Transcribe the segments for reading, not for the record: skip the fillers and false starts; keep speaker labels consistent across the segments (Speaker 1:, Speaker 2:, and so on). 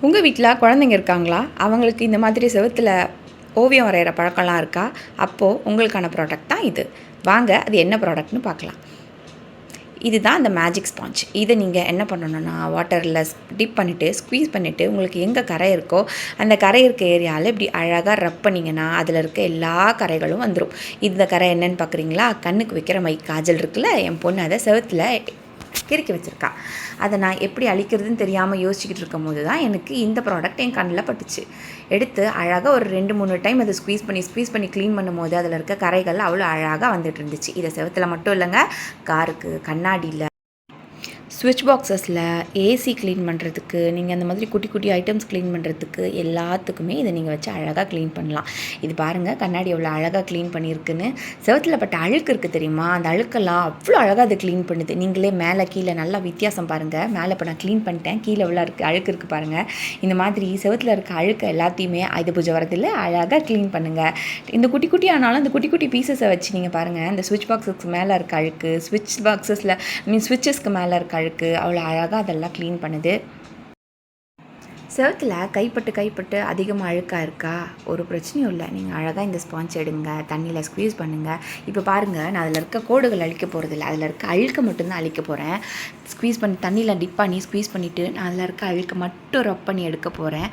Speaker 1: உங்கள் வீட்டில் குழந்தைங்க இருக்காங்களா? அவங்களுக்கு இந்த மாதிரி செவுத்துல ஓவியம் வரைகிற பழக்கம்லாம் இருக்கா? அப்போது உங்களுக்கான ப்ராடக்ட் தான் இது. வாங்க அது என்ன ப்ராடக்ட்னு பார்க்கலாம். இதுதான் அந்த மேஜிக் ஸ்பாஞ்ச். இதை நீங்கள் என்ன பண்ணணுன்னா, வாட்டரில் டிப் பண்ணிவிட்டு ஸ்க்வீஸ் பண்ணிவிட்டு உங்களுக்கு எங்கே கரை இருக்கோ அந்த கரை இருக்க ஏரியாவில் இப்படி அழகாக ரப் பண்ணிங்கன்னா அதில் இருக்க எல்லா கரைகளும் வந்துடும். இந்த கரை என்னென்னு பார்க்குறீங்களா? கண்ணுக்கு வைக்கிற மை காஜல் இருக்குல்ல, என் பொண்ணு அதை செவுத்தில் கிறுக்கி வச்சுருக்கா. அதை நான் எப்படி அழிக்கிறதுன்னு தெரியாமல் யோசிச்சுக்கிட்டு இருக்கும் போது தான் எனக்கு இந்த ப்ராடக்ட் என் கண்ணில் பட்டுச்சு. எடுத்து அழகாக ஒரு 2-3 டைம் அதை ஸ்க்வீஸ் பண்ணி க்ளீன் பண்ணும்போது அதில் இருக்க கரைகள் அவ்வளோ அழகாக வந்துட்டு இருந்துச்சு. இதை செவுத்தில் மட்டும் இல்லைங்க, காருக்கு, கண்ணாடியில், ஸ்விட்ச் பாக்ஸஸில், ஏசி க்ளீன் பண்ணுறதுக்கு, நீங்கள் அந்த மாதிரி குட்டி குட்டி ஐட்டம்ஸ் க்ளீன் பண்ணுறதுக்கு எல்லாத்துக்குமே இதை நீங்கள் வச்சு அழகாக க்ளீன் பண்ணலாம். இது பாருங்கள், கண்ணாடி எவ்வளோ அழகாக க்ளீன் பண்ணியிருக்குன்னு. செவுத்தில் பட்ட அழுக்கு இருக்குது தெரியுமா, அந்த அழுக்கெல்லாம் அவ்வளோ அழகாக அது க்ளீன் பண்ணுது. நீங்களே மேலே கீழே நல்லா வித்தியாசம் பாருங்கள். மேலே இப்போ நான் க்ளீன் பண்ணிட்டேன், கீழே எவ்வளோ அழுக்கு இருக்குது பாருங்கள். இந்த மாதிரி செவுத்தில் இருக்க அழுக்கு எல்லாத்தையுமே ஆயுத பூஜை வரதில் அழகாக க்ளீன் பண்ணுங்கள். இந்த குட்டி குட்டி ஆனாலும் அந்த குட்டி குட்டி பீசஸை வச்சு நீங்கள் பாருங்கள், இந்த ஸ்விட்ச் பாக்ஸஸ்க்கு மேலே இருக்க அழுக்கு, ஸ்விட்சஸ்க்கு மேலே இருக்க அழுக்கு அவ்வளோ அழகாக அதெல்லாம் க்ளீன் பண்ணுது. செவுத்தில் கைப்பட்டு அதிகமாக அழுக்காக இருக்கா? ஒரு பிரச்சனையும் இல்லை. நீங்கள் அழகாக இந்த ஸ்பாஞ்ச் எடுங்க, தண்ணியில் ஸ்க்வீஸ் பண்ணுங்கள். இப்போ பாருங்கள், நான் அதில் இருக்க கோடுகள் அழிக்க போகிறதில்ல, அதில் இருக்க அழுக்க மட்டும்தான் அழிக்க போகிறேன். ஸ்க்வீஸ் பண்ணி தண்ணியில் டிப் பண்ணி ஸ்க்வீஸ் பண்ணிவிட்டு நான் அதில் இருக்க அழுக்க மட்டும் ரப் பண்ணி எடுக்க போகிறேன்.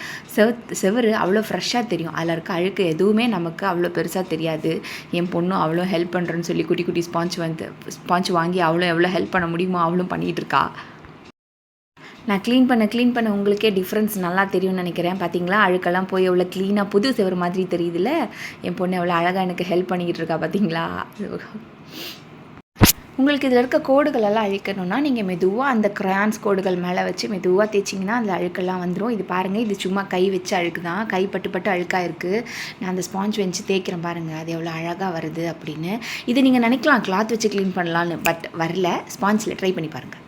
Speaker 1: செவுரு அவ்வளோ ஃப்ரெஷ்ஷாக தெரியும். அதில் இருக்க அழுக்கு எதுவுமே நமக்கு அவ்வளோ பெருசாக தெரியாது. என் பொண்ணும் அவ்வளோ ஹெல்ப் பண்ணுறேன்னு சொல்லி குட்டி குட்டி ஸ்பாஞ்ச் வாங்கி எவ்வளோ ஹெல்ப் பண்ண முடியுமோ அவளும் பண்ணிகிட்டு இருக்கா. நான் க்ளீன் பண்ண உங்களுக்கே டிஃப்ரென்ஸ் நல்லா தெரியும்னு நினைக்கிறேன். பார்த்தீங்களா, அழுக்கெல்லாம் போய் எவ்வளோ க்ளீனாக புது செவரு மாதிரி தெரியுதுல்ல. என் பொண்ணு எவ்வளோ அழகாக எனக்கு ஹெல்ப் பண்ணிக்கிட்டு இருக்கா பார்த்தீங்களா. உங்களுக்கு இதில் இருக்க கோடுகளெல்லாம் அழிக்கணும்னா நீங்கள் மெதுவாக அந்த க்ரையான்ஸ் கோடுகள் மேலே வச்சு மெதுவாக தேய்ச்சிங்கன்னா அதில் அழுக்கெல்லாம் வந்துடும். இது பாருங்கள், இது சும்மா கை வச்சு அழுக்கு தான், கை பட்டு அழுக்காக இருக்குது. நான் அந்த ஸ்பாஞ்ச் வச்சு தேய்க்கிறேன் பாருங்கள், அது எவ்வளோ அழகாக வருது அப்படின்னு. இது நீங்கள் நினைக்கலாம் கிளாத் வச்சு க்ளீன் பண்ணலான்னு, பட் வரல. ஸ்பாஞ்சில் ட்ரை பண்ணி பாருங்கள்.